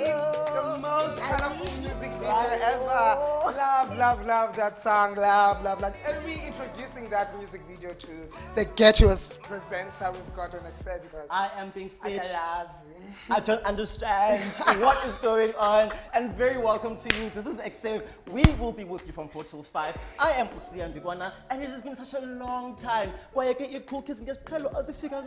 the most colorful music video ever. Love that song. Love. And we introducing that music video to the Getchos presenter we've got on Ekse because I am being fished. I don't understand what is going on. And very welcome to you. This is Ekse. We will be with you from 4 till 5. I am Mbikwana, and it has been such a long time. Why I get your cool kiss and get hello as if you can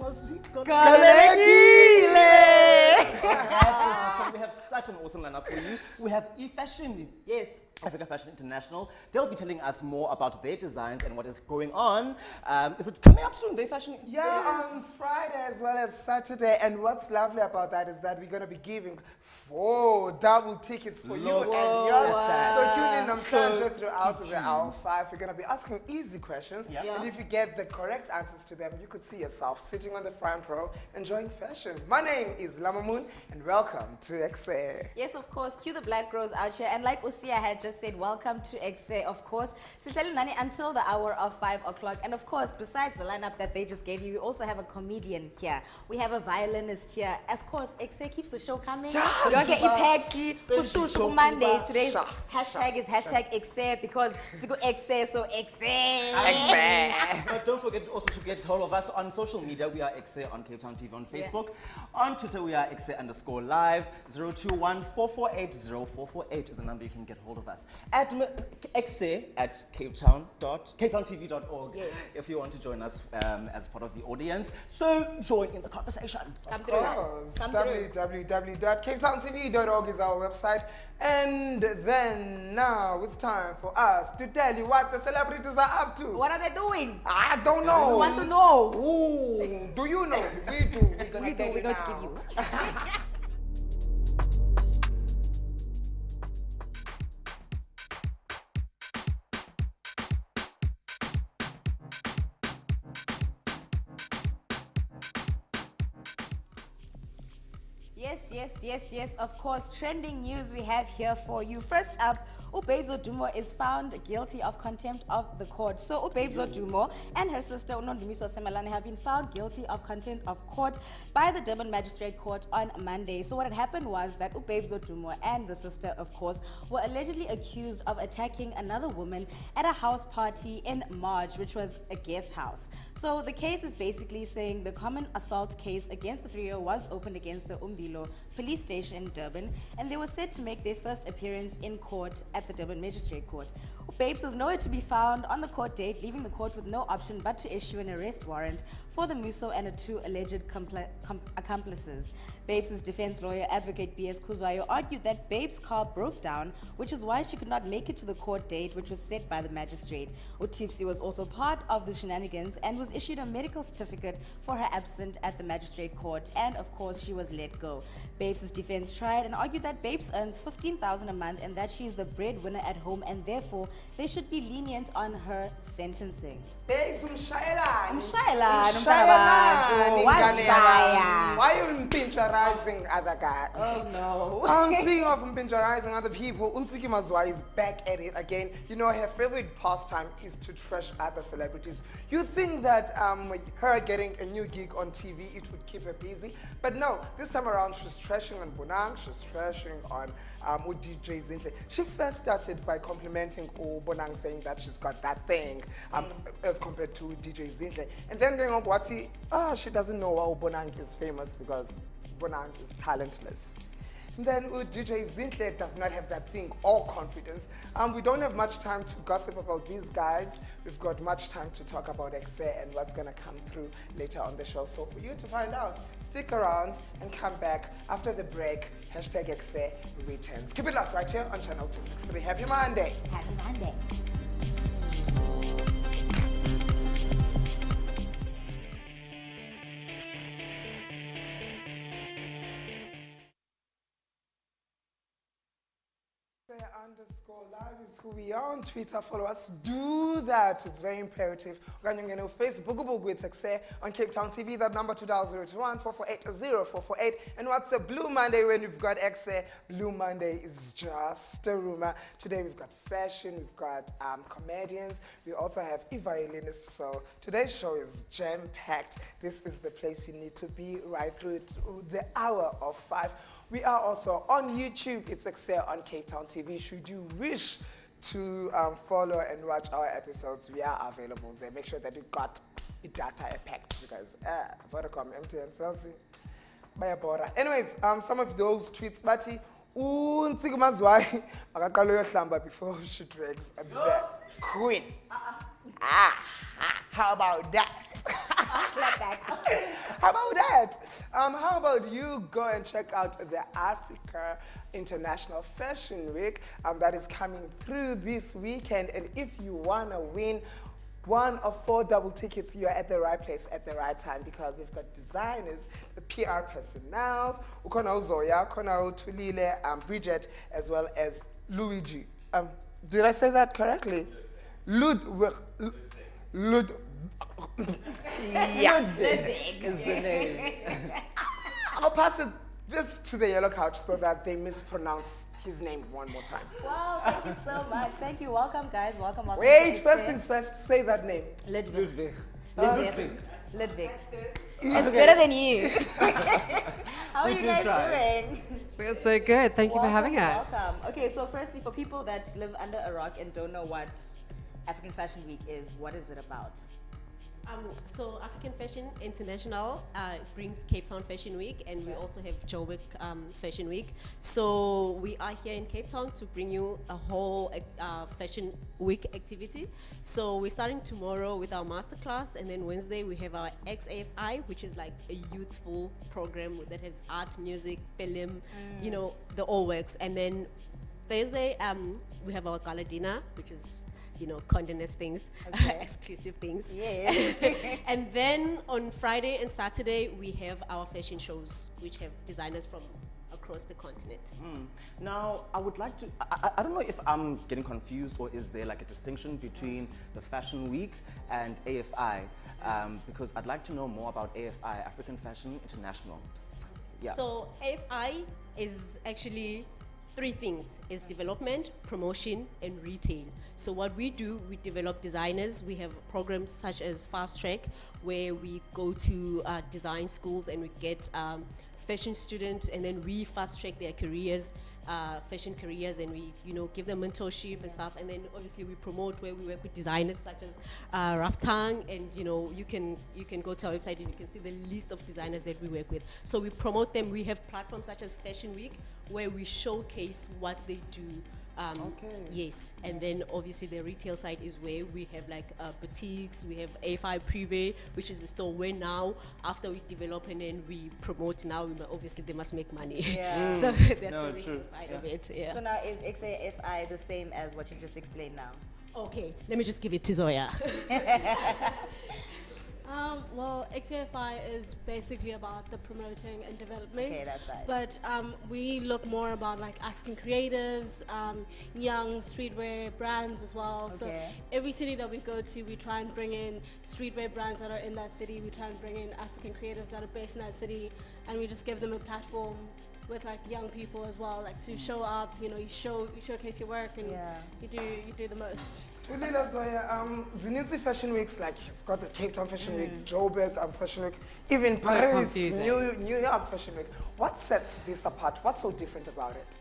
we have such an awesome lineup for you. We have eFashion. Yes. Africa Fashion International. They'll be telling us more about their designs and what is going on. Is it coming up soon, their fashion? Yeah, on Friday as well as Saturday. And what's lovely about that is that we're going to be giving 4 double tickets for you and yours. So tune in on Sunday throughout the hour 5. We're going to be asking easy questions. And if you get the correct answers to them, you could see yourself sitting on the front row enjoying fashion. My name is Llama and welcome to Ekse. Yes, of course. Cue the black girls out here. And like Usia had just said, welcome to Ekse, of course. Siteli Nani until the hour of 5 o'clock. And of course, besides the lineup that they just gave you, we also have a comedian here. We have a violinist here. Of course, Ekse keeps the show coming. Monday. Today's hashtag is hashtag Ekse because Sigo Ekse, so Ekse. But don't forget also to get hold of us on social media. We are Ekse on Cape Town TV on Facebook. On Twitter, we are Ekse_live. 021-448-0448 is the number you can get hold of us. At Ekse at capetowntv.org if you want to join us as part of the audience. So join in the conversation. Of course. www.capetowntv.org is our website. And then now it's time for us to tell you what the celebrities are up to. What are they doing? I don't know. We want to know. Ooh, do you know? We do. We're going to give you. Yes, of course. Trending news we have here for you. First up, Babes Odumo is found guilty of contempt of the court. So Babes Odumo and her sister Unondumiso Semelane have been found guilty of contempt of court by the Durban Magistrate Court on Monday. So what had happened was that Babes Odumo and the sister, of course, were allegedly accused of attacking another woman at a house party in March, which was a guest house. So the case is basically saying the common assault case against the trio was opened against the Umbilo police station in Durban, and they were set to make their first appearance in court at the Durban Magistrate Court. Babes was nowhere to be found on the court date, leaving the court with no option but to issue an arrest warrant for the Muso and the 2 alleged accomplices. Babes' defense lawyer, advocate B.S. Kuzwayo, argued that Babes' car broke down, which is why she could not make it to the court date, which was set by the magistrate. Utipsi was also part of the shenanigans and was issued a medical certificate for her absence at the magistrate court, and of course she was let go. Babes' defense tried and argued that Babes earns $15,000 a month and that she is the breadwinner at home, and therefore they should be lenient on her sentencing. Babes, umshayelani. Why are you pincherizing other guys? Oh no. Speaking of pincherizing other people, Unsiki Mazwa is back at it again. You know, her favorite pastime is to trash other celebrities. You think that her getting a new gig on TV, it would keep her busy? But no, this time around she's trashing on Bonang, she's trashing on DJ Zinhle. She first started by complimenting Bonang, saying that she's got that thing as compared to DJ Zinhle. And then going on Wati, she doesn't know why Bonang is famous because Bonang is talentless. And then DJ Zinhle does not have that thing or confidence. We don't have much time to gossip about these guys. We've got much time to talk about Ekse and what's going to come through later on the show. So for you to find out, stick around and come back after the break. Hashtag Ekse returns. Keep it locked right here on Channel 263. Happy Monday. Happy Monday. _live is who we are on Twitter. Follow us. Do that. It's very imperative. We're going to Facebook with Ekse on Cape Town TV. That number 2021-448-0448. And what's the Blue Monday when we've got Ekse? Blue Monday is just a rumor. Today we've got fashion, we've got comedians. We also have a violinist. So today's show is jam-packed. This is the place you need to be right through to the hour of 5. We are also on YouTube. It's Ekse on Cape Town TV. Should you wish to follow and watch our episodes, we are available there. Make sure that you got the data packed because Vodacom, MTN, Cell C, bayabora. Anyways, some of those tweets, Bati, uNtsiku Mazwai, makaqala uyohlamba before she drags the queen. How about that? How about that? How about you go and check out the Africa International Fashion Week that is coming through this weekend. And if you want to win one of 4 double tickets, you're at the right place at the right time because we've got designers, the PR personnel, Zoya, Thulile, Bridget, as well as Luigi. Did I say that correctly? Ludwig. Ludwig is the name. I'll pass this to the yellow couch so that they mispronounce his name one more time. Wow, thank you so much. Thank you. Welcome, guys. Welcome. Wait, first things first, say that name. Ludwig. Ludwig. Ludwig. It's better than you. How are We you do guys try. doing? We're so good. Thank you for having us. Welcome. Okay, so firstly, for people that live under a rock and don't know what African Fashion Week is, what is it about? So African Fashion International brings Cape Town Fashion Week, and we also have Joburg Fashion Week. So we are here in Cape Town to bring you a whole Fashion Week activity. So we're starting tomorrow with our masterclass, and then Wednesday we have our XAFI, which is like a youthful program that has art, music, film, you know, the all works. And then Thursday we have our gala dinner, which is, you know, Condé Nast things, exclusive things. Yeah. And then on Friday and Saturday, we have our fashion shows, which have designers from across the continent. Now, I would like to, I don't know if I'm getting confused or is there like a distinction between the Fashion Week and AFI, because I'd like to know more about AFI, African Fashion International. Yeah. So AFI is actually 3 things: is development, promotion, and retail. So what we do, we develop designers. We have programs such as Fast Track, where we go to design schools and we get fashion students, and then we fast track their careers, fashion careers, and we, you know, give them mentorship and stuff. And then obviously we promote where we work with designers such as Ruff, Tung, and you know, you can go to our website and you can see the list of designers that we work with. So we promote them. We have platforms such as Fashion Week, where we showcase what they do. Yes, and then obviously the retail side is where we have like boutiques. We have A5 Privé, which is a store where now, after we develop and then we promote, now obviously they must make money. Yeah. So that's No, the retail true. side of it. Yeah. So now is XAFI the same as what you just explained now? Okay, let me just give it to Zoya. Well, XAFI is basically about the promoting and development. Okay, that's right. But we look more about like African creatives, young streetwear brands as well. Okay. So every city that we go to, we try and bring in streetwear brands that are in that city. We try and bring in African creatives that are based in that city, and we just give them a platform with like young people as well, like to show up. You know, you showcase your work, and you do the most. Thulile, Zoya, zinitsi fashion weeks, like you've got the Cape Town Fashion Week, Joburg Fashion Week, even Paris, confusing. New York Fashion Week. What sets this apart? What's so different about it?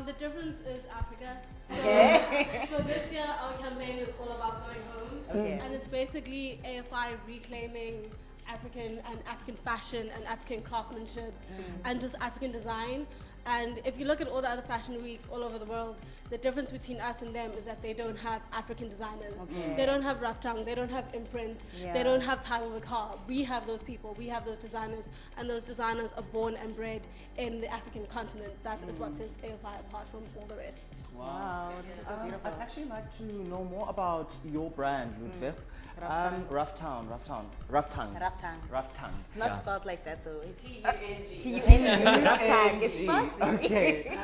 The difference is Africa. So, so this year our campaign is all about going home, Okay. and it's basically AFI reclaiming African fashion and African craftsmanship and just African design. And if you look at all the other fashion weeks all over the world, the difference between us and them is that they don't have African designers. Okay. They don't have Ruff Tung, they don't have Imprint, they don't have Time of a Car. We have those people, we have those designers, and those designers are born and bred in the African continent. That is what sets AFI apart from all the rest. Wow, this is so beautiful. I'd actually like to know more about your brand, Ludwig. Ruff Tung. It's not spelled like that though. It's T-U-N-G. T-U-N-G. Ruff Tung. It's saucy. Okay.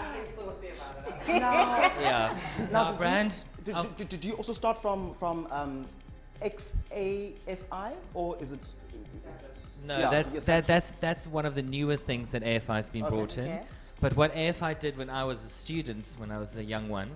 Yeah. Now, Our brand. did you also start from XAFI, or is it? No, Yeah, that's one of the newer things that AFI has been brought in. Okay. But what AFI did when I was a student, when I was a young one,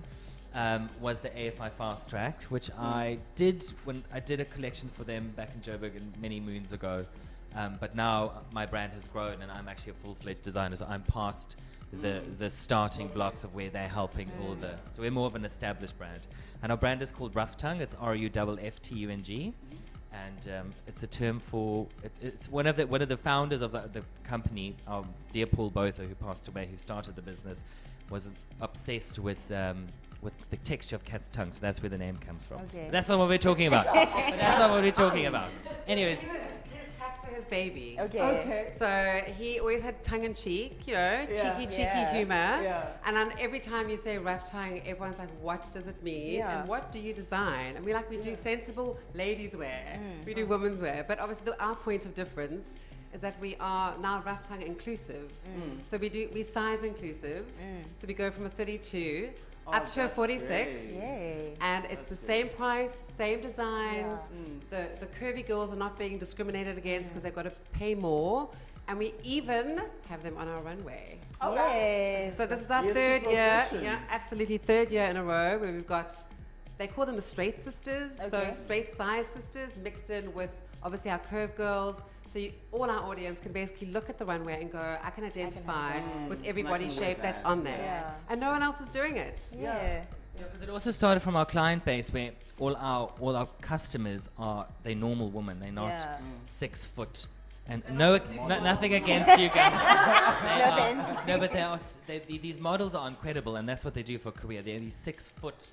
was the AFI Fast Track, which I did when I did a collection for them back in Joburg many moons ago. But now my brand has grown and I'm actually a full-fledged designer, so I'm past the starting blocks of where they're helping all the. So we're more of an established brand, and our brand is called Ruff Tung. It's RUFFTUNG, and it's a term for. It's one of the founders of the company, our dear Paul Botha, who passed away, who started the business, was obsessed with the texture of cat's tongue. So that's where the name comes from. Okay. But that's not what we're talking about. But that's not what we're talking about. Anyways. His baby. Okay. So he always had tongue in cheek, cheeky humor. Yeah. And then every time you say rough tongue, everyone's like, what does it mean? Yeah. And what do you design? And we do sensible ladies wear, we do women's wear. But obviously our point of difference is that we are now rough tongue inclusive. So we size inclusive. So we go from a 32 up to a 46. Yay. And it's the same price, same designs. The curvy girls are not being discriminated against because they've got to pay more. And we even have them on our runway. Yes. So this is our Yes, third to year. progression. Yeah, absolutely third year in a row where we've got, they call them the straight sisters. Okay. So straight size sisters mixed in with obviously our curve girls. So all our audience can basically look at the runway and go, I can identify with every body wear shape that's that, on there. yeah. And no one else is doing it. Yeah. Because it also started from our client base, where all our customers are normal women. They're not Yeah. 6 foot. And nothing against you guys. But these models are incredible, and that's what they do for Korea. They're these 6 foot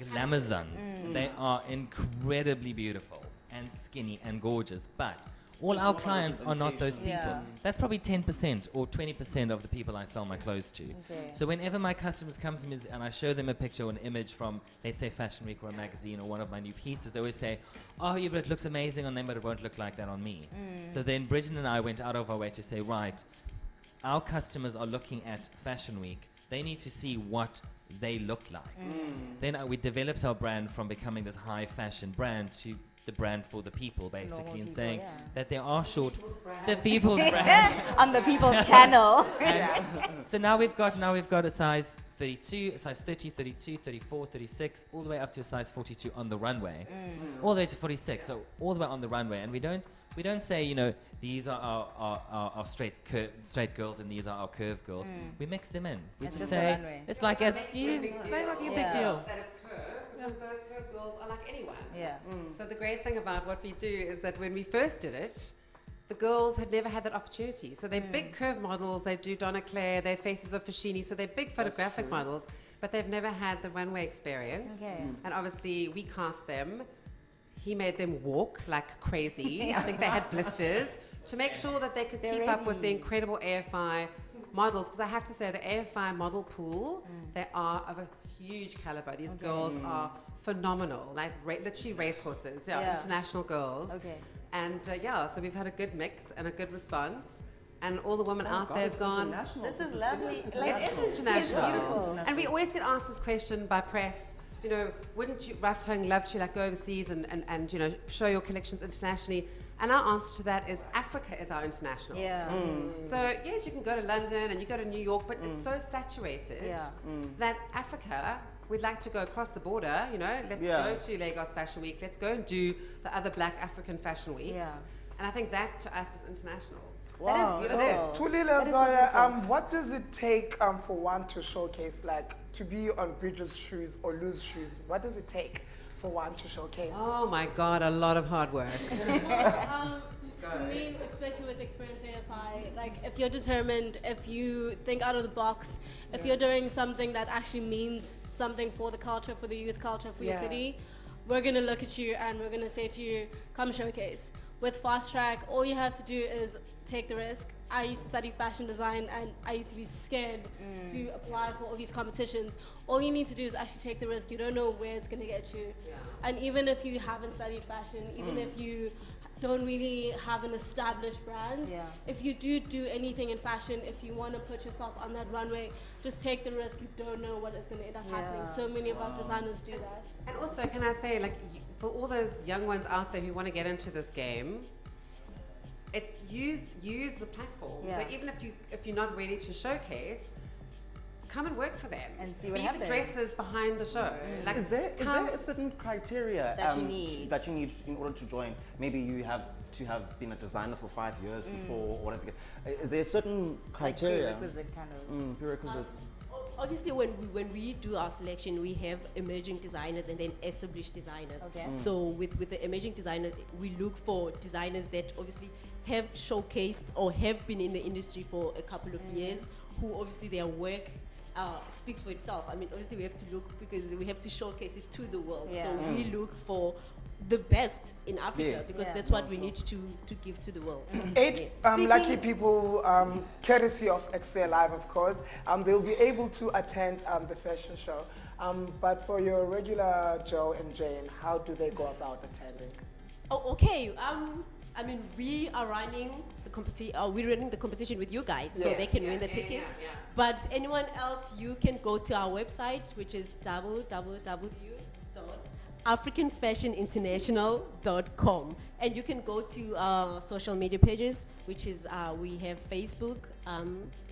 glamazons. They are incredibly beautiful and skinny and gorgeous, but all our clients are not those people. Yeah. That's probably 10% or 20% of the people I sell my clothes to. Okay. So whenever my customers come to me and I show them a picture or an image from, let's say, Fashion Week or a magazine or one of my new pieces, they always say, oh, yeah, but it looks amazing on them, but it won't look like that on me. So then Bridget and I went out of our way to say, right, our customers are looking at Fashion Week. They need to see what they look like. Then we developed our brand from becoming this high fashion brand to the brand for the people, basically, and people, saying yeah. that there are the people's brand. On the people's channel. And so now we've got a size 32, a size 30, 32, 34, 36, all the way up to a size 42 on the runway, all the way to 46. So all the way on the runway, and we don't say these are our straight girls and these are our curve girls. We mix them in. We It's just just the say runway. it's like a It's a big Yeah. deal that it's curved because those curved girls are like anyone. Yeah. So the great thing about what we do is that when we first did it, the girls had never had that opportunity. So they're big curve models, they do Donna Claire, they're faces of Fashini, so they're big photographic models, but they've never had the runway experience. Okay. And obviously we cast them. He made them walk like crazy. I think they had blisters to make sure that they could keep up with the incredible AFI models. Because I have to say, the AFI model pool, they are of a huge caliber. These girls are phenomenal, like literally racehorses, international girls. Okay. And so we've had a good mix and a good response. And all the women out there have gone, This is lovely. it Like, is international. beautiful. And we always get asked this question by press, wouldn't you, Rough Tongue, love to go overseas and show your collections internationally? And our answer to that is Africa is our international. Yeah. So yes, you can go to London and you go to New York, but it's so saturated that Africa, we'd like to go across the border, let's go to Lagos Fashion Week, let's go and do the other Black African Fashion Weeks. Yeah. And I think that to us is international. Wow. That is beautiful. Thulile, Zoya, what does it take for one to showcase, like to be on Bridget's shoes or Lou's shoes? What does it take for one to showcase? Oh my God, a lot of hard work. For me, especially with Experience AFI, like if you're determined, if you think out of the box, if you're doing something that actually means something for the culture, for the youth culture, for your city, we're gonna look at you and we're gonna say to you, come showcase. With Fast Track, all you have to do is take the risk. I used to study fashion design and I used to be scared to apply for all these competitions. All you need to do is actually take the risk. You don't know where it's gonna get you. And even if you haven't studied fashion, even if you don't really have an established brand, if you do anything in fashion, if you want to put yourself on that runway, just take the risk. You don't know what is going to end up happening. So many of our designers do that. And also, can I say, for all those young ones out there who want to get into this game, use the platform. Yeah. So even if you're not ready to showcase, come and work for them And see what Be happens. the dresses behind the show. Like, Is there come- a certain criteria That you need. that you need in order to join? Maybe you have to have been a designer for 5 years before, or whatever. Is there a certain criteria? Prerequisite kind of. Prerequisites. Obviously, when we do our selection, we have emerging designers and then established designers. Okay. So with the emerging designers, we look for designers that obviously have showcased or have been in the industry for a couple of years, who obviously their work speaks for itself. I mean, obviously we have to look because we have to showcase it to the world. Yeah. So we look for the best in Africa Yes. because Yeah. that's what we need to give to the world. 8 lucky people, courtesy of Ekse Live, of course, they'll be able to attend the fashion show. But for your regular Joe and Jane, how do they go about attending? Oh, okay. I mean, we are running the competition. We're running the competition with you guys, so they can win the tickets. yeah. But anyone else, you can go to our website, which is www.africanfashioninternational.com, and you can go to our social media pages, which is we have Facebook,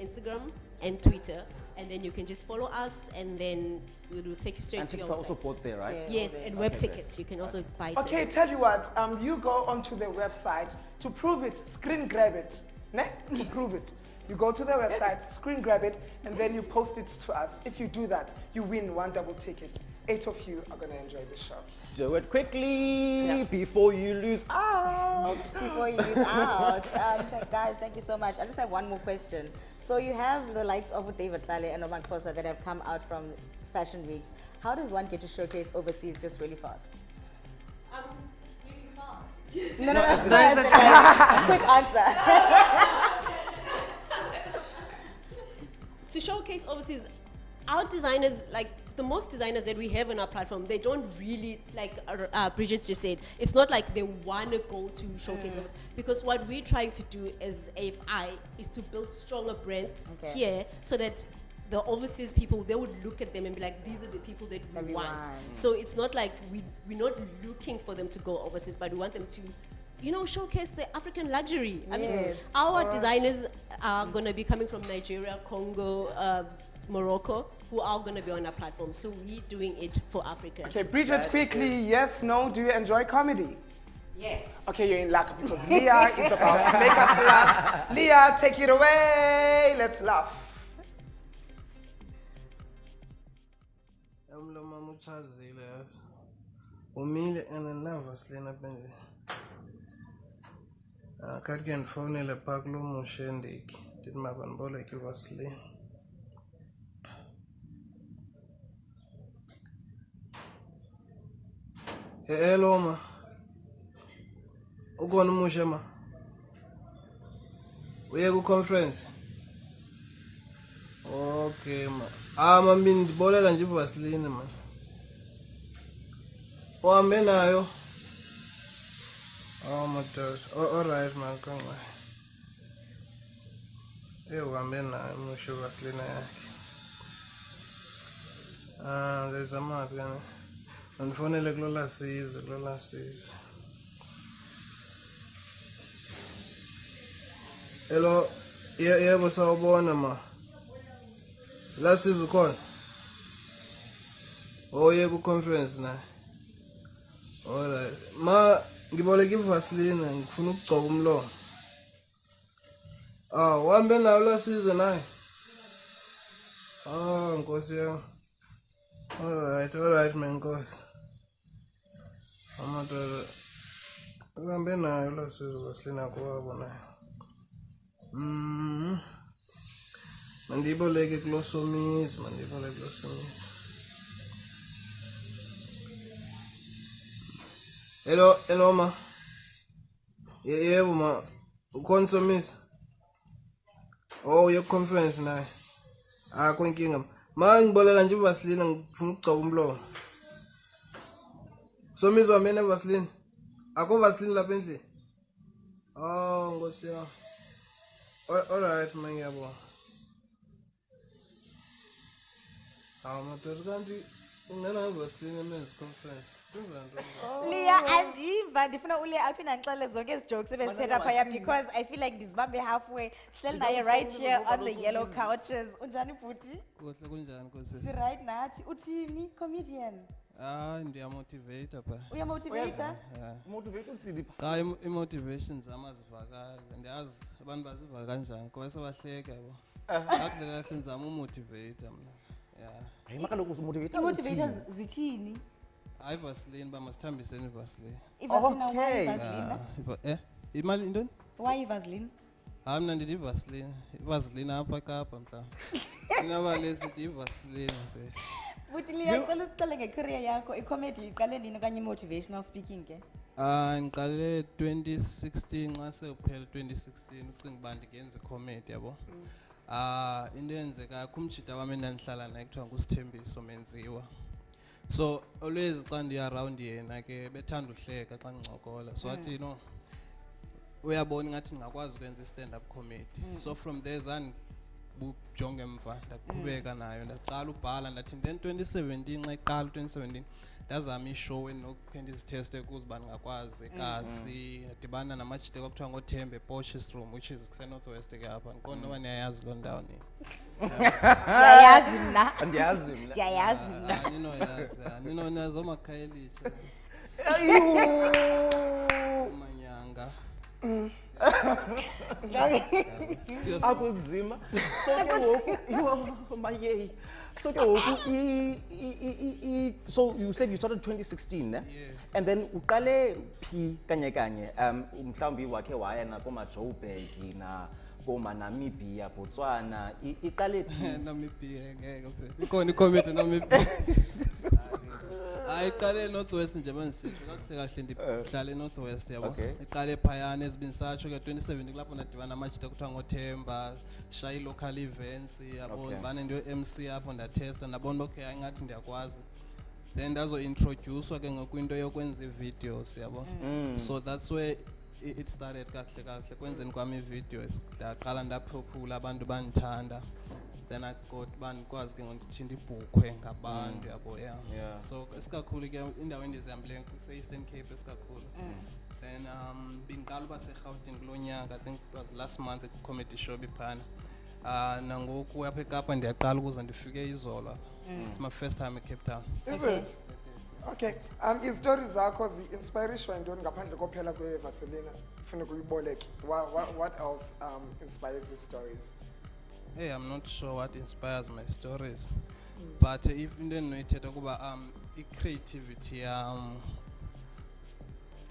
Instagram, and Twitter, and then you can just follow us, and then we will take you straight And to your tickets are also website. bought there, right? Yes, and web tickets. You can also buy it. Okay, tell you what, you go onto the website to prove it, screen grab it, ne? To prove it. You go to the website, screen grab it, and then you post it to us. If you do that, you win 1 double ticket. 8 of you are going to enjoy the show. Do it quickly before you lose out. Before you leave out. Guys, thank you so much. I just have one more question. So you have the likes of David Thulile and Nkosi that have come out from fashion weeks. How does one get to showcase overseas just really fast? Really fast. No, that's quick answer. To showcase overseas, our designers, like the most designers that we have on our platform, they don't really, like Bridget just said, it's not like they want to go to showcase overseas. Because what we're trying to do as AFI is to build stronger brands here so that the overseas people, they would look at them and be like, these are the people that we want. So it's not like we're not looking for them to go overseas, but we want them to, you know, showcase the African luxury. I mean, our designers are going to be coming from Nigeria, Congo, Morocco, who are going to be on our platform. So we're doing it for Africa. Okay, Bridget, quickly, yes, no, do you enjoy comedy? Yes. Okay, you're in luck because Liya is about to make us laugh. Liya, take it away. Let's laugh. Mama uchazile umile and nervously napende kathi ke ndifonele phaa kulo mushe ndiki ndithi mabandiboleke ivaseline. Hello ma, ukhona umushe ma? Uye ku-conference? Okay ma. Mami ndibolela nje ivaseline man. Uhambe nayo? Madoda. Alright man, kangayi. Uhambe nayo mushe ivaseline yakhe. Ndizama phi kana? Andifonele kulo lasizwe. Hello, yebo sawubona ma. Lasizwe ukhona? Oye ku-conference naye. Alright. Ma, ngiboleka ivaseline, ngifuna ukugcoba umlomo. Uhambe nayo lasizwe naye? Nkosi yami. Alright, man, Nkosi. Amadoda. Uhambe nayo lasizwe ivaseline yakho wabo naye. Mandiboleke kulo somizi. Hello ma. Yebo ma. Ukhona somizi? Uye ku-conference naye. Akho inkinga. Ma ngiboleka nje ivaseline ngifuna ukugcoba umlomo. Somizi wami nevaseline. Akho vaseline lapha endlini? Nkosi yami. Alright man, ngiyabonga. Madoda kanti ungena ngevaseline men's conference. Liya and but ndifuna ule alphinde andixelele zonke ezi jokes ebezithetha phaya because I feel like ndizibambe halfway. Sihleli naye right here on the yellow couches. Unjani bhuti? Kuhle kunjani Nkosi? Si right nathi. Uthini? Comedian. Ndiyamotivate pha. Uyamotivator? Motivate uthini? Cha i-motivation zami azivakali. Ndiyazi abantu baziva kanjani ngoba sebahleka yabo. Kahle kahle ngizama umotivate mina. Yeah. Hayi makaloku umotivate. Motivators zithini? Hayi Vaseline bamasithambiseni Vaseline. Ivaseline Okay. why Vaseline? Imali intoni? Why Vaseline? Hayi mina ndithi Vaseline. Vaseline apha eKapa mhlawumbe. Inabale sithi iVaseline nje. Futhi liyacela usiqale ngecareer yakho, i-comedy iqale nini okanye motivational speaking ke? Ngiqale 2016 xa sekuphela 2016 ucinga uba ndingenza comedy yabo. Into eyenzeka kumjida wami endandihlala naye kuthiwa nguSithembiso Menziwa. So always xa ndiya around yena ke bethanda uhleka xa ngincokola. So athi no uyabona ngathi ngakwazi ukwenza stand up comedy. So from there bujonge emva ndaqhubeka nayo ndaqala ubhala ndathi then 2017 xa iqala 2017 ndazama ishow enokuphe ndiziteste kuze ba ngakwazi ekasi ndibana namajite kwakuthiwa ngoThembe Bausch's room which is Northwest ke apha ngiqonda noba niyayazi lo ndawo ni Ndiyayazi mna. Ndiyazi mna. Ndiyayazi mna. ninoyazi ninonazo makhayelisha manyanga akunzima so ke woku maye so ke woku so you said you started 2016 ne? Yes. And then uqale phi kanye kanye mhlawumbi wakhe waya na koma Joburg na koma Namibia Botswana iqale phi Namibia ngeke phela ikhona icomedy Namibia Iqale Northwest nje mangisisho kahle kahle ndihlala eNorthwest yabo. Iqale phayana ezibinsatsho ke 2017 kulapho nadibana amajita kuthiwa ngoThemba, shaya local events yabo, bana ndio MC apho ndatesta ndabona okay ngathi ndiyakwazi. Then ndazo introduce ke ngokwinto yokwenza videos yabo. So that's where it started kahle kahle kwenzeni kwami videos. Ndaqala ndaphophula abantu bandithanda. Then I got bandikwazi ke ngokuthinta ibhukhwe ngabantu yabo yeah. So esikakhulu ke indawo endizihambile se-Eastern Cape esikakhulu. Then bingiqala uba seGauteng kulonyaka I think it was last month ku-comedy show biphana. Nangoku apha eKapa ndiyaqala ukuze ndifike izolo. It's my first time in Cape Town. Is it? Okay. Istories zakho zi-inspirishwa yintoni ngaphandle kophela kweVaseline funeka uyiboleke. What else inspires your stories? Hey, I'm not sure what inspires my stories, but if into endinoyithetha kuba i-creativity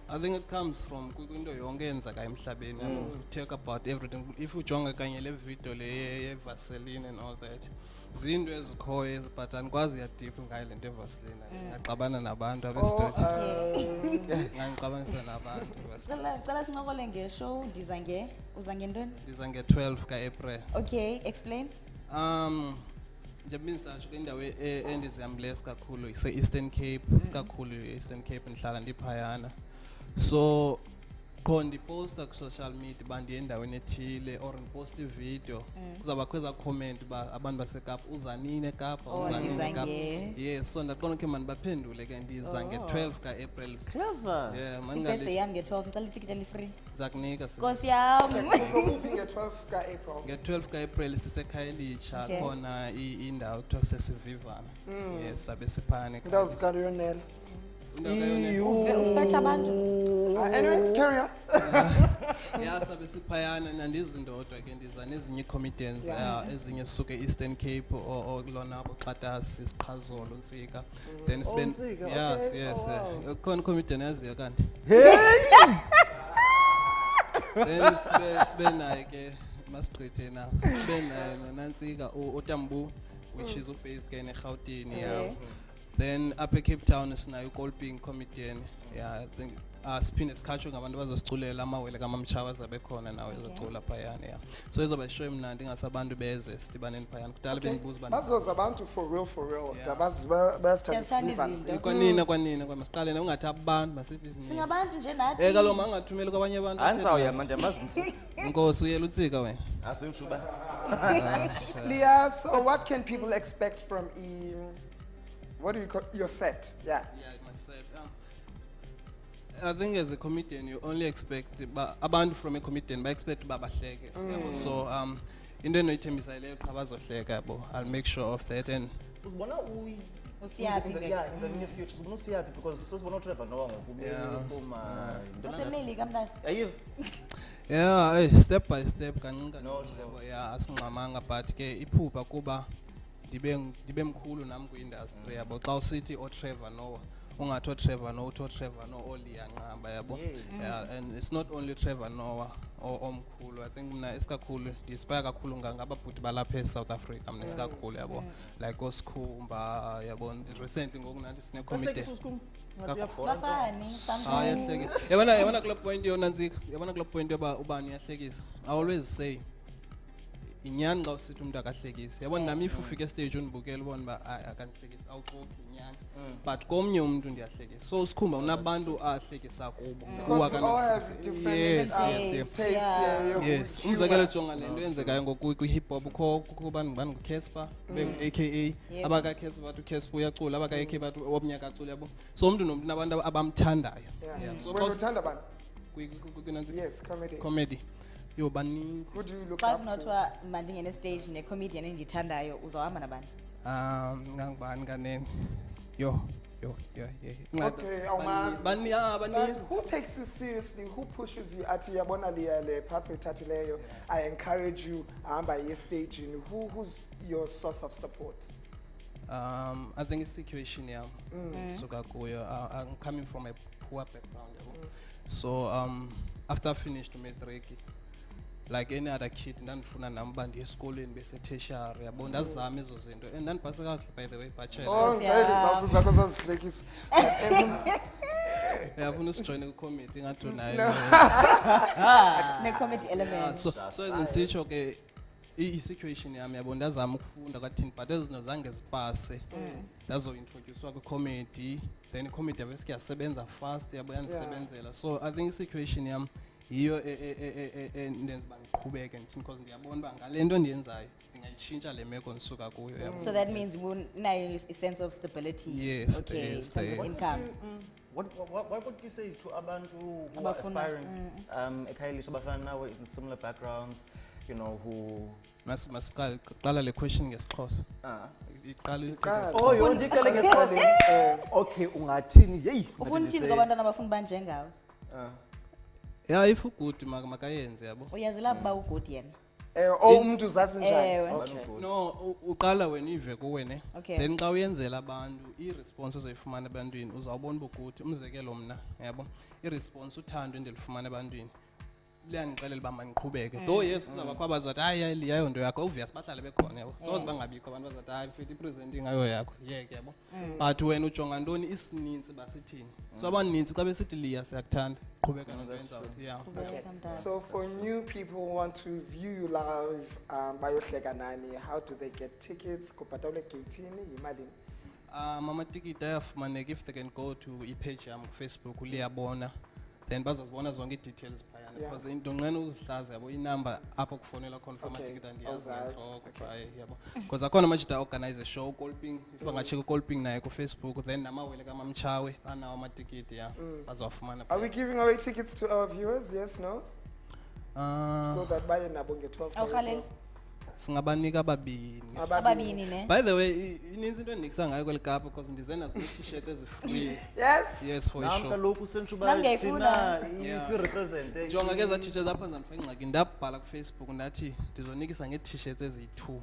I think it comes from kwinto yonke eyenzeka emhlabeni. Talk about everything. If ujonga kanye le video le yeVaseline and all that, zinto ezikhoyo but andikwazi yadeep ngayo lento yeVaseline. Ngaxabana nabantu abesitoti. Ngixabanisa nabantu. Cela sincokole ngeshow uza ngentoni? Ndiza nge-12 ka-April. Okay, explain. Nje bingisasho ke indawo endizihambile esikakhulu ise-Eastern Cape, esikakhulu e-Eastern Cape ndihlala ndiphayana. So ndiposta ku-social media bandiye endaweni ethile or ndiposta ivideo kuzawubakho eza comment uba abantu baseKapa uza nini eKapa uza nini eKapa. Yes, so ndaqonda ke mandibaphendule ke ndiza nge-12 ka-April. Clever. Yeah, Birthday yami nge-12 ngicela itikiti eli-free. Ndiza kunika Nkosi yami. Uzokuphi nge-12 ka-April? Nge-12 ka-April sisekhayelitsha khona indawo kuthiwa sesivivana. Yes, sabe siphane. Indawo zikaLionel. Ufetha abantu. Anyways, carry on. Yeah, sabe siphayana nandizi ndodwa ke ndiza nezinye comedians ezinye suke Eastern Cape or kulona boXhatasi isiqhazolo uNtsika. Then spend yes. Khona comedian yaziyo kanti. Then spend naye ke masiqithe na. Spend naye noNansika uTambu which is based ke eGauteng yeah. Then up at Cape Town sinayo uGolping comedian. Yeah, I think siphinde sikhatshwe ngabantu bazosiculela amawele kaMamchawa zabe khona nawe ezocula phayana yeah. So izoba show emnandi ingasabantu beze sidibaneni phayana kudala bengibuza abantu bazoza abantu for real bayasithandisana kwanina masiqale na ungathi abantu masithi singabantu nje nathi kalo mangathumeli kwabanye abantu ansawuya manje amazinsi Nkosi uyela utsika wena asishuba Liya, so what can people expect from what do you call your set? Yeah, my set I think as a comedian you only expect abantu from a comedian ba expect ba bahleke. So into enoyithembisayo xa bazohleka yabo. I'll make sure of that and Uzibona Usiyaphi ke? yeah, in the near future. Uzibona usiyaphi because sesibona uTrevor Noah ngokube ephuma. Usemeli kamntasi. Ayiv. yeah, step by step kancane No, yabo. Yeah, asingxamanga but ke iphupha kuba ndibe mkhulu nami ku-industry yabo xa usithi oTrevor Noah ungathi oTrevor Noah uthi oTrevor Noah Liya Nqaba yabo. Yeah, and it's not only Trevor Noah omkhulu. I think mna isikakhulu ndi-inspire kakhulu ngababhuti balapha eSouth Africa mna isikakhulu yabo like oSkhumba yabo recently ngoku nathi sine-comedy. Bafani, sometimes. Yahlekisa. Yabona kuloo point yona nzika. Yabona kuloo point yoba ubani uyahlekisa. I always say inyani xa usithi umuntu akahlekisi. Yabona nami if ufika estage undibukela ubona uba akandihlekisi awuxoki inyani. But komnye umuntu ndiyahlekisa. So uSkhumba unabantu ahlekisa kubo. Because we all have different taste. Yes. Umzekelo jonga lento yenzekayo ngoku kwi-hip hop kukho bani nguCasper aka abaka-Casper bathi uCasper uyacula abaka-AK bathi omnyaka acula yabo. So umuntu nomuntu nabantu abamthandayo. Yeah. So When uthanda bani? Yes, Comedy. Comedy. Yo baninzi. Who do you look Xa up to? kunothiwa mandingene stage ne-comedian endiyithandayo uzawuhamba nabani? Ngangibani kanene. Yo. Okay, awumazi. Baninzi. Who takes you seriously? Who pushes you? Athi yabona le pathway thathileyo. I encourage you. Ahamba stage. Who's your source of support? I think it's situation yam. Suka kuyo. I'm coming from a poor background. So after I finished matric, like any other kid, ndandifuna namba ndiye esikolweni bese tertiary yabo ndazama ezo zinto and ndandipase kakuhle by the way bachelor. Oh, ngeke zakho zazihlekisa. Yafuna usijoyine ku-comedy ngathi nayo. Ne-comedy element. So ezensitsho ke i-situation yami yabo ndazama ukufunda kwathini but ezinto zange zipase. Ndazointroducewa kwi-comedy then i-comedy yabe siyasebenza fast yabo yandisebenzela. So I think i-situation yami yiyo ndenza uba ndiqhubeke ndithini because ndiyabona uba ngale nto ndiyenzayo ndingayitshintsha le meko ndisuka kuyo yabo. So that means unayo a sense of stability. Yes, Okay, in yes, terms of yes. income. What would you say to abantu who are aspiring, eKhayelitsha abafana nawe in similar backgrounds, you know, who Masiqala le question ngesixhosa. Iqala. Oh, you ndiqale ngesixhosa. Okay, ungathini? Hey. Ufuna uthini kwabantwana abafuna banjengawe? Yeah, if ugood makayenze yabo. Uyazela uba ugood yena. Umuntu uzazi njani? Ewe. Okay. No, uqala wena ive kuwe ne. Okay. Then xa uyenzela abantu i-response ozoyifumana ebantwini uzawubona ukuthi umzekelo mna yabo i-response uthando endilifumana ebantwini liyandixelela uba mandiqhubeke. Though yes kuzawubakho abazathi hayi Liya nto yakho obvious bahlale bekhona yabo. Soze bangabikho abantu bazathi hayi mfethu i-presenting ayo yakho yeke yabo. But wena ujonga ntoni isininzi basithini. So abaninzi xa besithi Liya siyakuthanda qhubeka nento yenzayo. Yeah. Okay. So for new people who want to view you live, bayohleka nani, how do they get tickets? Kubhatalwa gate-ini yimalini? Amatikiti ayafumaneka if they can go to i-page yam ku-Facebook uliyabona. Then bazazibona zonke i-details phayana because into nqena uzihlaza yabo inamba apho kufonela khona for amatikiti andiyazi ngentloko phaya yabo because akhona amajita organize a show Kolping if bangacheka uKolping naye ku-Facebook then namawele kaMamtshawe anawo amatikiti ya bazawafumana. Are we giving away tickets to our viewers? Yes, no? So that baye nabo nge-12 Awurhalela. Singabanika ababini. Ababini ne. By the way, ininzi into endikisa ngayo kweli Kapa because ndize nazo i-t-shirt ezi-free. Yes, for sure. kaloku sentshuba Nami ngiyayifuna. isi-represente. Jonga ke za t-shirts apha ndifaka ingxaki ndabhala ku-Facebook ndathi ndizonikisa ngee-t-shirts eziyi-2.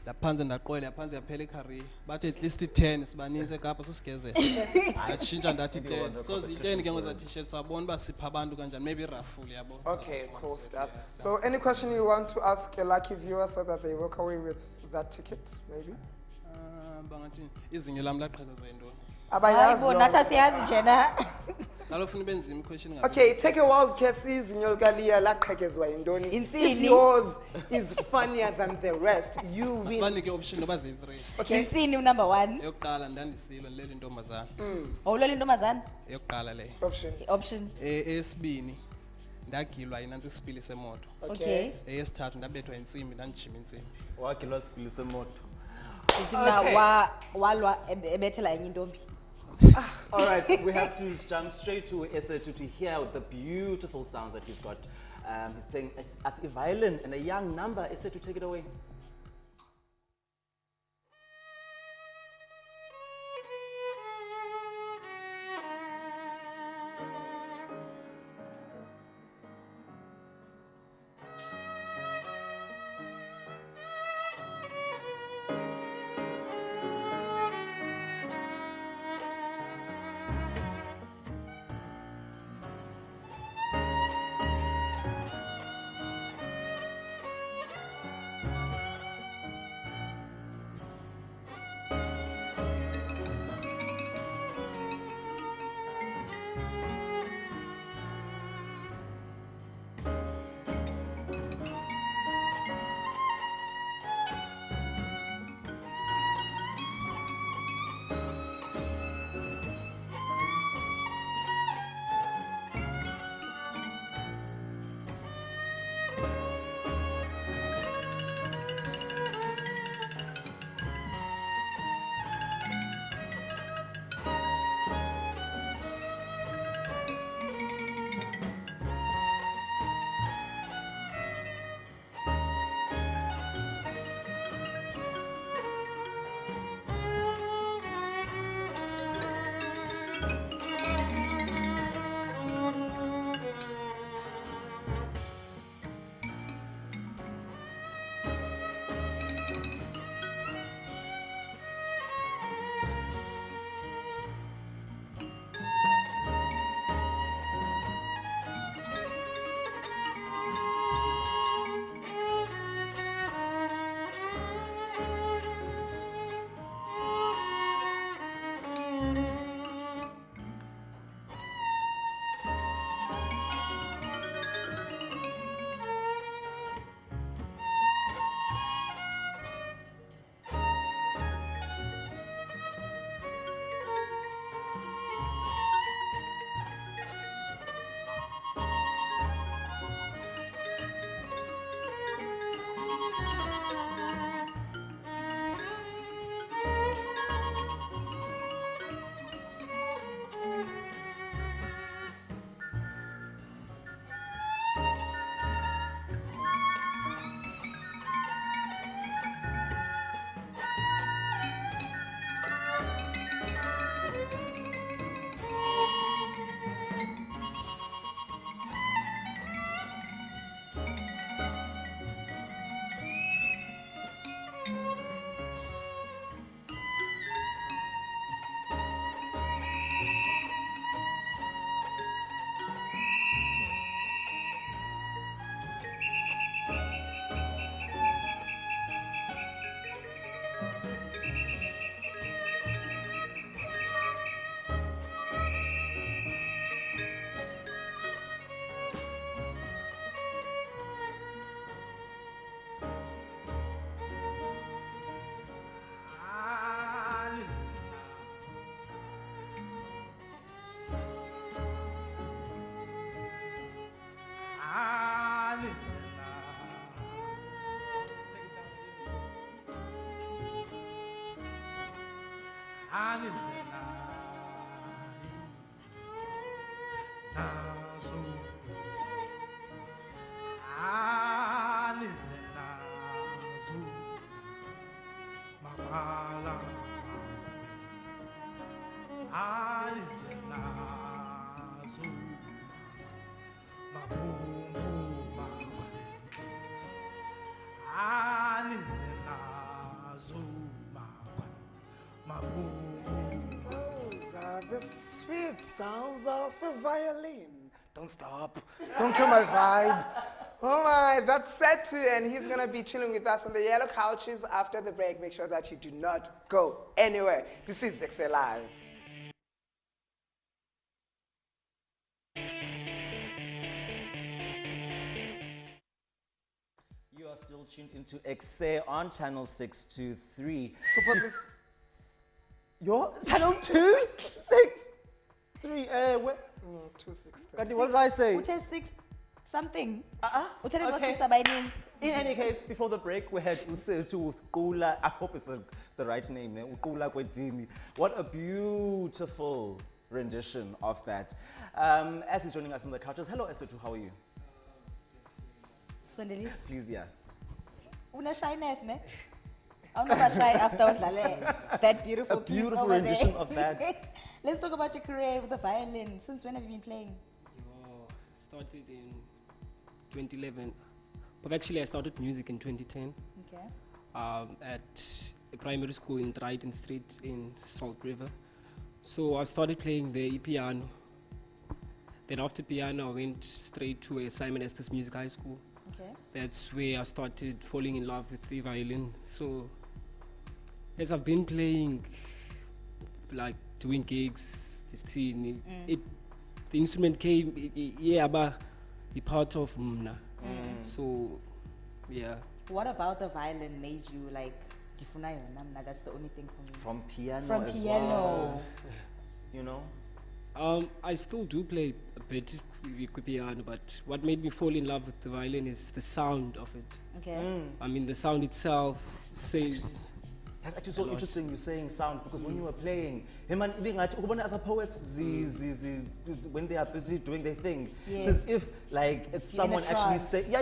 Ndaphanze ndaqwela yaphanze yaphela icareer bathi at least 10 sibaninzi eKapa sosigezela. Ndatshintsha ndathi 10. So zi-10 ke ngoza t-shirts sabona uba sipha abantu kanjani maybe Ruff yabo. Okay, cool stuff. So any question you want to ask a lucky viewer so that they walk away with that ticket, maybe? Bangathini izinyo lam laqhekezwa yintoni? Abayazi. Hayibo nathi asiyazi njena. Ngalofuna ibenzima i-question ngabe. Okay, take a wild guess. Izinyo likaLiya laqhekezwa yintoni? Insini. If yours is funnier than the rest, you win. Asibanike option noba ziyi-3. Okay. Insini u-number 1. Eyokuqala ndandisilo ndilele intombazana. Awulola intombazana? Eyokuqala le. Option. Eyesibini ndagilwa yinantsi isipili semoto. Okay. Eyesithathu ndabethwa intsimbi ndandijima intsimbi. Wakilwa sipili semoto. Uthi mna walwa ebethela enye intombi. All right, we have to jump straight to Ekse to hear the beautiful sounds that he's got. He's playing as a violin and a young number. Ekse, to take it away. The sweet sounds of a violin. Don't stop. Don't kill my vibe. Oh my, that's Sethu, and he's gonna be chilling with us on the yellow couches after the break. Make sure that you do not go anywhere. This is Ekse Live. You are still tuned into Ekse on channel 623. Suppose this. Your channel 263. What? 263. What did I say? Which is 6 something. Okay. Uthele ngo 6 abayinins. In any case, before the break, we had Sethu with Qula. I hope it's the right name. Qula Kwedini. What a beautiful rendition of that. As he's joining us on the couches, hello Sethu, how are you? Sondelisa. Please, yeah. Una shyness, ne? I'm not shy after that beautiful A piece beautiful over rendition there. of that. Let's talk about your career with the violin. Since when have you been playing? Started in 2011. But actually, I started music in 2010 Okay. at a primary school in Dryden Street in Salt River. So I started playing the piano. Then after piano, I went straight to a Simon Estes Music High School. Okay. That's where I started falling in love with the violin. So as I've been playing, like doing gigs, this thing, the instrument came, but the part of Mna. So, yeah. What about the violin made you like difuna yona mna? That's the only thing for me. From piano From as piano. well. You know? I still do play a bit with piano, but what made me fall in love with the violin is the sound of it. Okay. I mean, the sound itself says. That's actually so interesting you're saying sound, because when you were playing, as a poets, when they are busy doing their thing, it's as if like it's You're in a someone actually trance. saying,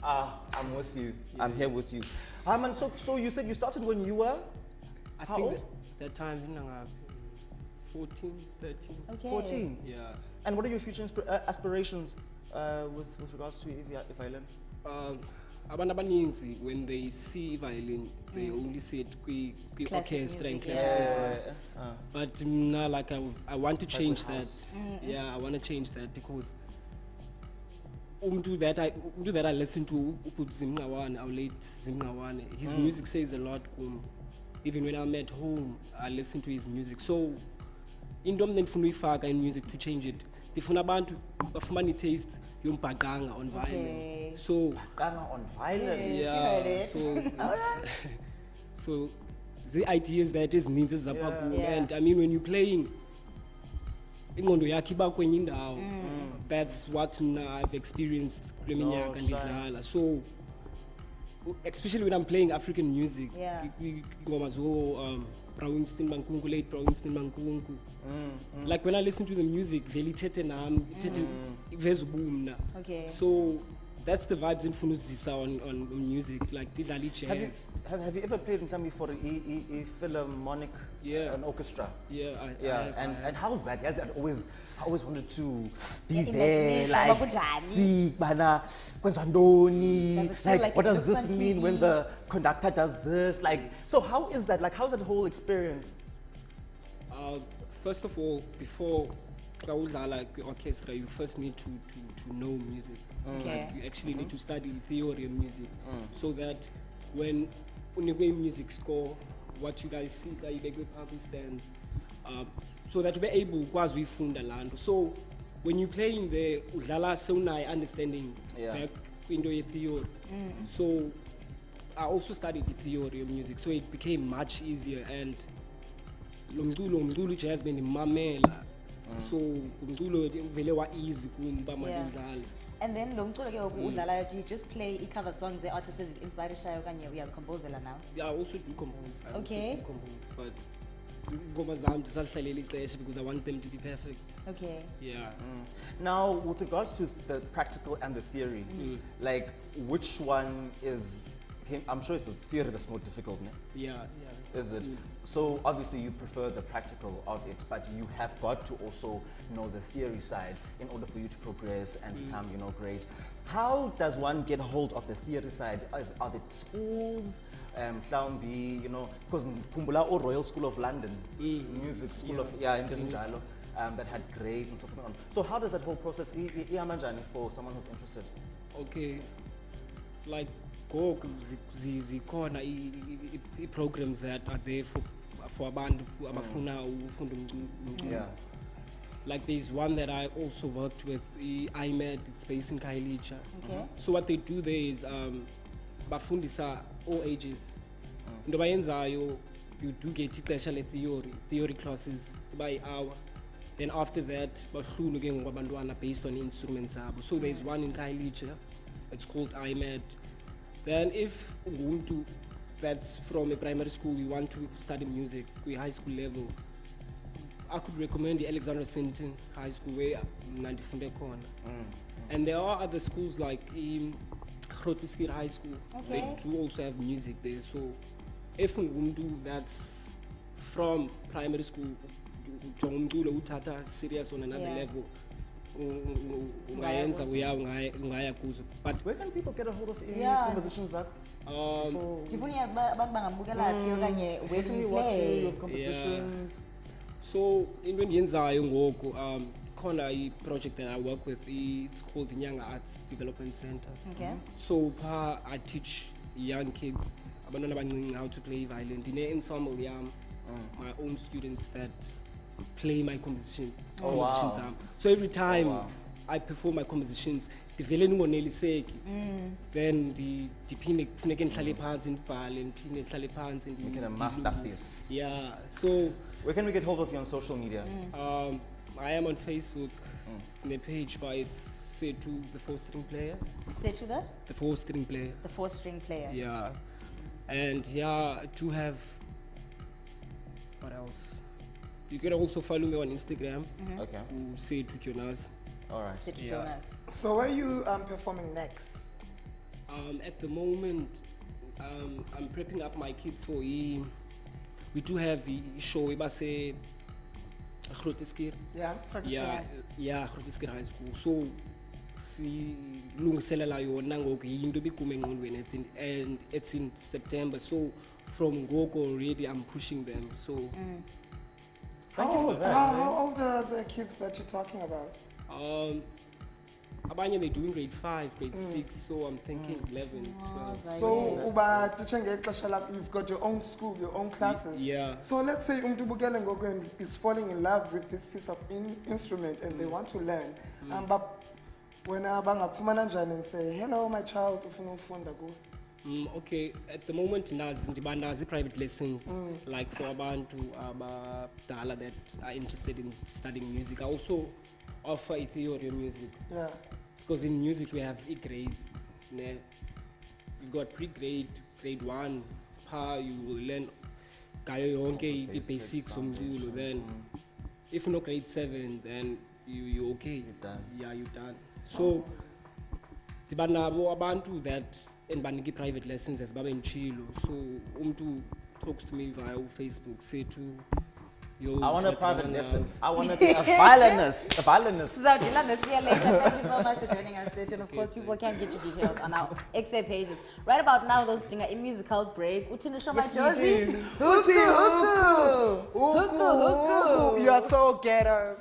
I'm with you, I'm here with you. And so you said you started when you were I how think old? that time, 14, 13. Okay. 14. Yeah. And what are your future aspirations with regards to violin? Abantu abaninzi, when they see violin, they only see it Classic orchestra and music, classical parts. But now, like I want to change that. Yeah, I want to change that because umntu that I listen to, Zimnqawane, our late Zimnqawane, his music says a lot. Even when I'm at home, I listen to his music. So, into mna ndifuna uyifaka in music to change it. Ndifuna abantu bafumane taste yombhaqanga on violin. Okay. So, Gama on violin. Yes, you heard it. so so the ideas that is needs is Yeah. and I mean when you're playing ingqondo yakho iba kwenye indawo. That's what I've experienced kule minyaka ndidlala. So especially when I'm playing African music, Yeah. ingoma zo Brownstein Mankunku, late Brownstein Mankunku. Like when I listen to the music, vele ithethe nami, ithethe iveza ubumna. Okay. So that's the vibes in Funuzisa on music, like Didali jazz. Have you ever played in something for a philharmonic, an orchestra? Yeah, And how's that? Yes, I always wanted to be Yeah, there, imagination, like bakujani. see, bana, kwenzandoni, Does it feel like like what it does looks this on mean when TV? the conductor does this? Like, so how is that? Like, how's that whole experience? First of all, before like orchestra, you first need to know music. Okay. Like, you actually need to study theory of music, so that when you music score, what you guys see, like you get with public stands, so that you be able to funda land. So when you playing the udlala sewunayo understanding back into your theory. So I also studied the theory of music, so it became much easier. And umculo jazz benimamela, so umculo vele wa easy kum ba mandidlala. And then lo mculo ke udlalayo, do you just play i-cover songs the artists inspired shayo okanye uyazicomposela now? Yeah, I also do compose. Okay. But ngoma zami ndisahlalela ixesha because I want them to be perfect. Okay. Yeah. Now, with regards to the practical and the theory, like which one is? I'm sure it's the theory that's more difficult, ne? Yeah. Is it? So obviously you prefer the practical of it, but you have got to also know the theory side in order for you to progress and become, great. How does one get hold of the theory side? Are there schools, because Kumbula or Royal School of London, Music School of, in Njalo, that had grades and so forth. So how does that whole process, for someone who's interested? Okay. Like, zikhona i-programs that are there for abantu abafuna ukufunda umculo. Yeah. Like there's one that I also worked with, IMED, it's based in Khayelitsha. Okay. So what they do there is bafundisa all ages. Into bayenzayo, you do get ixesha le-theory classes by hour. Then after that, bahlulu ke ngokabantwana based on instruments zabo. So there's one in Khayelitsha, it's called IMED. Then if Ubuntu, that's from a primary school, you want to study music, we high school level, I could recommend the Alexander Sinton High School where Nandifunde Kona. And there are other schools like Grotiskir High School. They do also have music there. So if Ubuntu, that's from primary school, utata serious on another level. But Where can people get a hold of any compositions up? Where Can we watch your compositions? So in yenzayo ngoku khona a project that I work with, it's called the Young Arts Development Center. Okay. So I teach young kids abantwana abancinci how to play violin. Ndine ensemble yam, my own students that play my compositions. So every time I perform my compositions, ndivele ndingoneliseki. Then ndiphinde kufuneke ndihlale phansi ndibhale, ndiphinde ndihlale phansi Make it a masterpiece. Yeah. So Where can we get hold of you on social media? I am on Facebook. In the page by it's Sethu, the 4-string player. Sethu The 4-string player. the 4-string player. Yeah. And yeah, I do have, what else? You can also follow me on Instagram. Okay. Sethu Jonas. All right. Sethu Yeah. Jonas. So where are you performing next? At the moment, I'm prepping up my kids for we do have a show about say Grotiskir. Yeah. Yeah, Grotiskir High School. So silungiselela yona ngoku yinto ebikume engqondweni and it's in September. So from Gogo already I'm pushing them. So Thank you for that. How old are the kids that you're talking about? abanye they're doing grade 5, grade 6, so I'm thinking 11, 12. So uba teaching ngexesha lakho, you've got your own school, your own classes. Yeah. So let's say umuntu ubukele ngoku and is falling in love with this piece of instrument and they want to learn. But when bangafumana njani and say, hello my child, ufuna ufunda ku. Okay, at the moment ndazi private lessons like for abantu abadala that are interested in studying music. I also offer a theory of music. Yeah. Because in music we have grades. We've got pre-grade, grade 1, you will learn gayo yonke basics somculo. Then if no grade 7, then you okay. You're done. Yeah, you're done. So dibanabo abantu that and baniki private lessons as baba in Chilo. So umtu talks to me via Facebook, say to I want a private lesson. I want to be a violinist. A violinist. So, Dylan, this year later, thank you so much for joining us, Sethu. And of course, people can get your details on our Ekse pages. Right about now, those things are a musical break. Utinu Shoma Josie. Huku. Huku. You are so ghetto.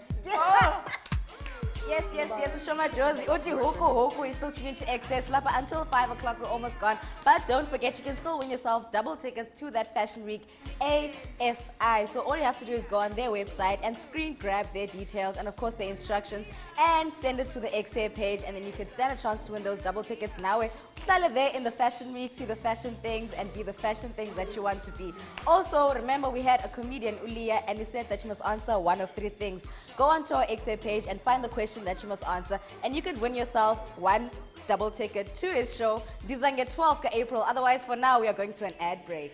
Yes, Shoma Josie. Uti Huku is still tuning to Excess. Lapa until 5 o'clock, we're almost gone. But don't forget, you can still win yourself double tickets to that Fashion Week AFI. So all you have to do is go on their website and screen grab their details and of course their instructions and send it to the Ekse page, and then you can stand a chance to win those double tickets now. We're there in the Fashion Week, see the fashion things and be the fashion things that you want to be. Also, remember we had a comedian, Liya, and he said that you must answer one of 3 things. Go onto our Ekse page and find the question that you must answer, and you could win yourself 1 double ticket to his show, Dizange 12th April. Otherwise, for now, we are going to an ad break.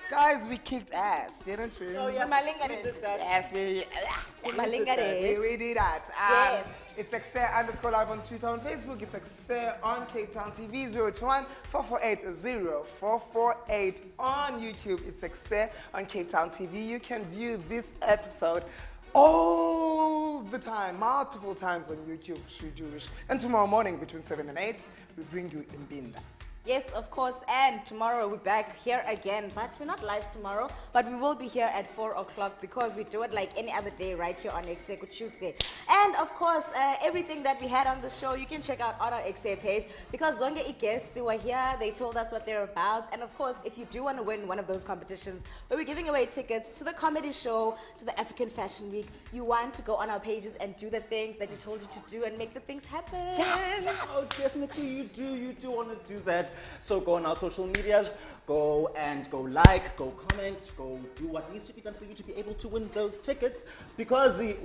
Guys, we kicked ass, didn't we? Oh, yeah, Malinga did that. Yes, we did that. Yes. It's Ekse _ live on Twitter, on Facebook. It's Ekse on Cape Town TV 021 448 0448 on YouTube. It's Ekse on Cape Town TV. You can view this episode all the time, multiple times on YouTube. And tomorrow morning between 7 and 8, we bring you Mbinda. Yes, of course. And tomorrow we're back here again. But we're not live tomorrow. But we will be here at 4 o'clock because we do it like any other day right here on Ekse Tuesday. And of course, everything that we had on the show, you can check out on our Ekse page. Because Zonge guests who were here, they told us what they're about. And of course, if you do want to win one of those competitions where we're giving away tickets to the comedy show, to the African Fashion Week, you want to go on our pages and do the things that we told you to do and make the things happen. Yes. Oh, definitely you do. You do want to do that. So go on our social medias, go like, go comment, go do what needs to be done for you to be able to win those tickets. Because and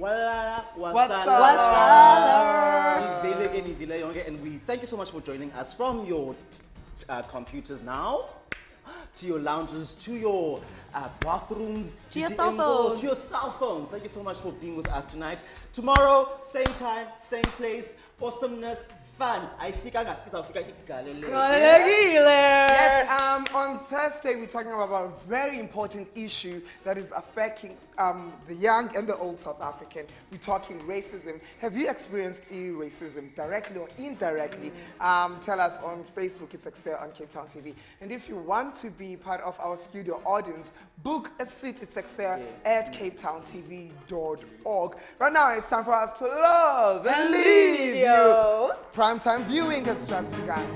we thank you so much for joining us from your computers now, to your lounges, to your bathrooms, to your cell phones. To your cell phones. Thank you so much for being with us tonight. Tomorrow, same time, same place, awesomeness, fun. Yes, on Thursday we're talking about a very important issue that is affecting the young and the old South African. We're talking racism. Have you experienced racism directly or indirectly? Tell us on Facebook, it's Ekse on Cape Town TV. And if you want to be part of our studio audience, book a seat, it's Ekse at capetowntv.org. Right now it's time for us to love and leave you. Primetime viewing has just begun.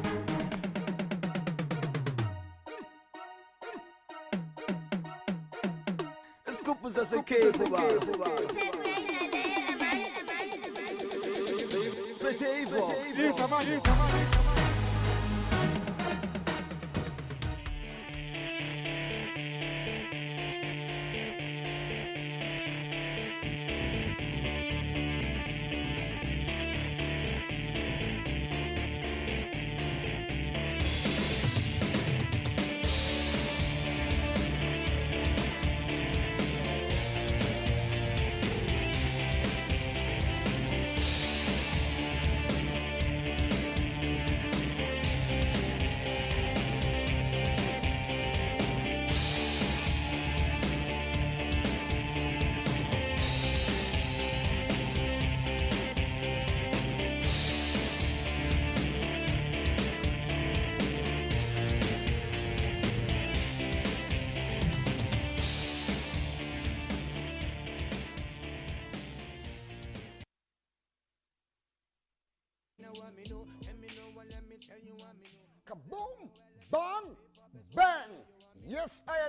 Kaboom! Bang! Bang! Yes, I,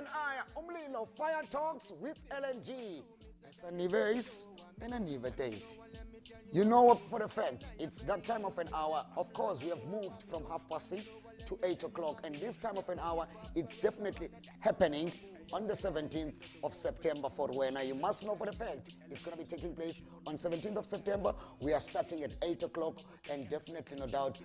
Umlilo Fire Talks with LNG. It's a new verse and a new date. You know what for a fact, it's that time of an hour. Of course, we have moved from 6:30 to 8 o'clock, and this time of an hour, it's definitely happening on the 17th of September for Wena. You must know for a fact, it's going to be taking place on 17th of September. We are starting at 8 o'clock, and definitely, no doubt,